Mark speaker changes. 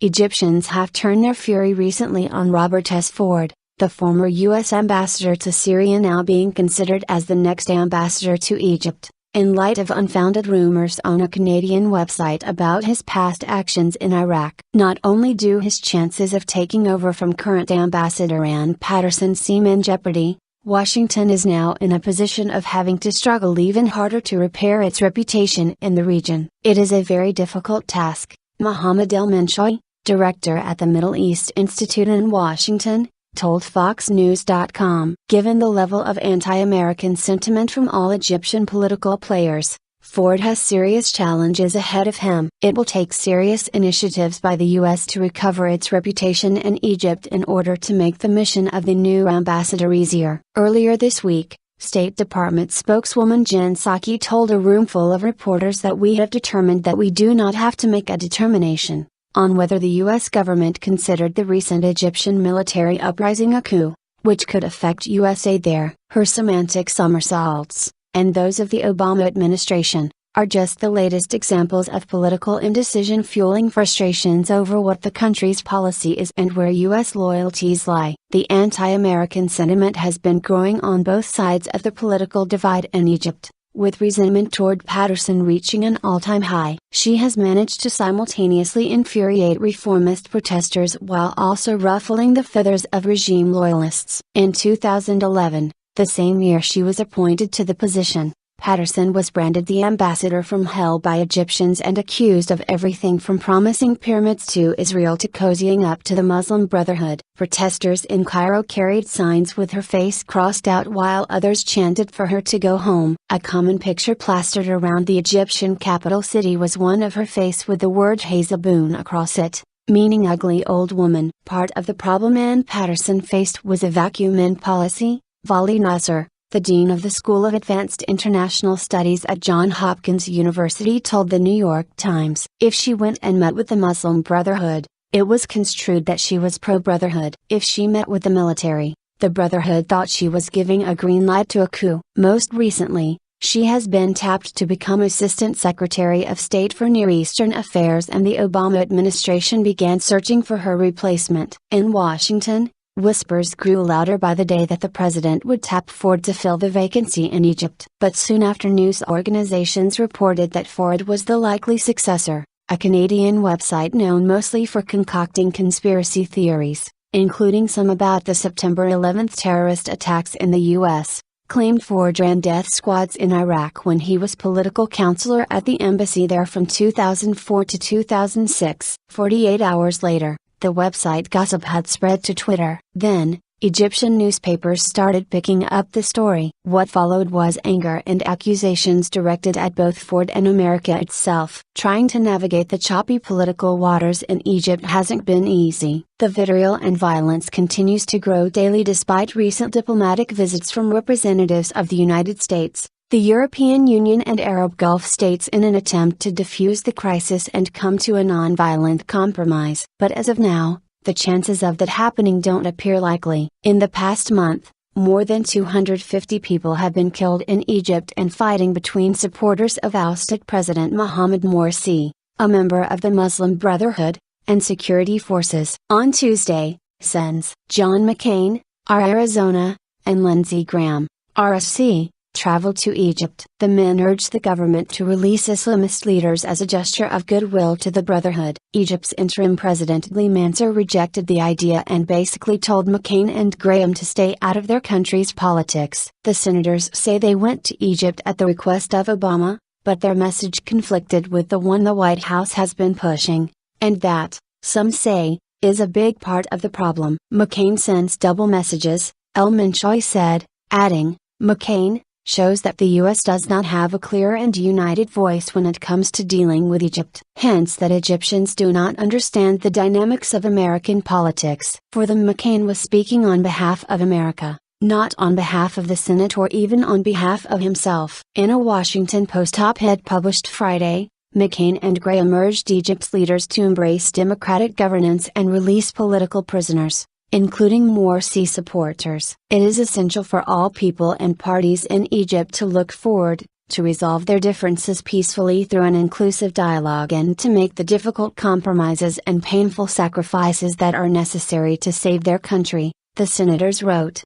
Speaker 1: Egyptians have turned their fury recently on Robert S. Ford, the former U.S. ambassador to Syria, now being considered as the next ambassador to Egypt, in light of unfounded rumors on a Canadian website about his past actions in Iraq. Not only do his chances of taking over from current Ambassador Anne Patterson seem in jeopardy, Washington is now in a position of having to struggle even harder to repair its reputation in the region. It is a very difficult task, Mohamed Elmenshawy, director at the Middle East Institute in Washington, told FoxNews.com. Given the level of anti-American sentiment from all Egyptian political players, Ford has serious challenges ahead of him. It will take serious initiatives by the U.S. to recover its reputation in Egypt in order to make the mission of the new ambassador easier. Earlier this week, State Department spokeswoman Jen Psaki told a roomful of reporters that we have determined that we do not have to make a determination on whether the U.S. government considered the recent Egyptian military uprising a coup, which could affect U.S. aid there. Her semantic somersaults, and those of the Obama administration, are just the latest examples of political indecision fueling frustrations over what the country's policy is and where U.S. loyalties lie. The anti-American sentiment has been growing on both sides of the political divide in Egypt, with resentment toward Patterson reaching an all-time high. She has managed to simultaneously infuriate reformist protesters while also ruffling the feathers of regime loyalists. In 2011, the same year she was appointed to the position, Patterson was branded the ambassador from hell by Egyptians and accused of everything from promising pyramids to Israel to cozying up to the Muslim Brotherhood. Protesters in Cairo carried signs with her face crossed out while others chanted for her to go home. A common picture plastered around the Egyptian capital city was one of her face with the word Hazaboon across it, meaning ugly old woman. Part of the problem Anne Patterson faced was a vacuum in policy. Vali Nasser, the dean of the School of Advanced International Studies at Johns Hopkins University, told the New York Times, if she went and met with the Muslim Brotherhood, it was construed that she was pro-Brotherhood. If she met with the military, the Brotherhood thought she was giving a green light to a coup. Most recently, she has been tapped to become Assistant Secretary of State for Near Eastern Affairs, and the Obama administration began searching for her replacement. In Washington, whispers grew louder by the day that the president would tap Ford to fill the vacancy in Egypt. But soon after, news organizations reported that Ford was the likely successor. A Canadian website known mostly for concocting conspiracy theories, including some about the September 11th terrorist attacks in the U.S., claimed Ford ran death squads in Iraq when he was political counselor at the embassy there from 2004 to 2006. 48 hours later, the website gossip had spread to Twitter. Then, Egyptian newspapers started picking up the story. What followed was anger and accusations directed at both Ford and America itself. Trying to navigate the choppy political waters in Egypt hasn't been easy. The vitriol and violence continues to grow daily despite recent diplomatic visits from representatives of the United States, the European Union and Arab Gulf states in an attempt to defuse the crisis and come to a non-violent compromise. But as of now, the chances of that happening don't appear likely. In the past month, more than 250 people have been killed in Egypt in fighting between supporters of ousted President Mohamed Morsi, a member of the Muslim Brotherhood, and security forces. On Tuesday, Sens. John McCain, R. Arizona, and Lindsey Graham, RSC, traveled to Egypt. The men urged the government to release Islamist leaders as a gesture of goodwill to the Brotherhood. Egypt's interim president Lee Mansour rejected the idea and basically told McCain and Graham to stay out of their country's politics. The senators say they went to Egypt at the request of Obama, but their message conflicted with the one the White House has been pushing, and that, some say, is a big part of the problem. McCain sends double messages, Elmenshawy said, adding, McCain shows that the U.S. does not have a clear and united voice when it comes to dealing with Egypt. Hence that Egyptians do not understand the dynamics of American politics. For them, McCain was speaking on behalf of America, not on behalf of the Senate or even on behalf of himself. In a Washington Post op-ed published Friday, McCain and Graham urged Egypt's leaders to embrace democratic governance and release political prisoners, including Morsi supporters. It is essential for all people and parties in Egypt to look forward, to resolve their differences peacefully through an inclusive dialogue and to make the difficult compromises and painful sacrifices that are necessary to save their country, the senators wrote.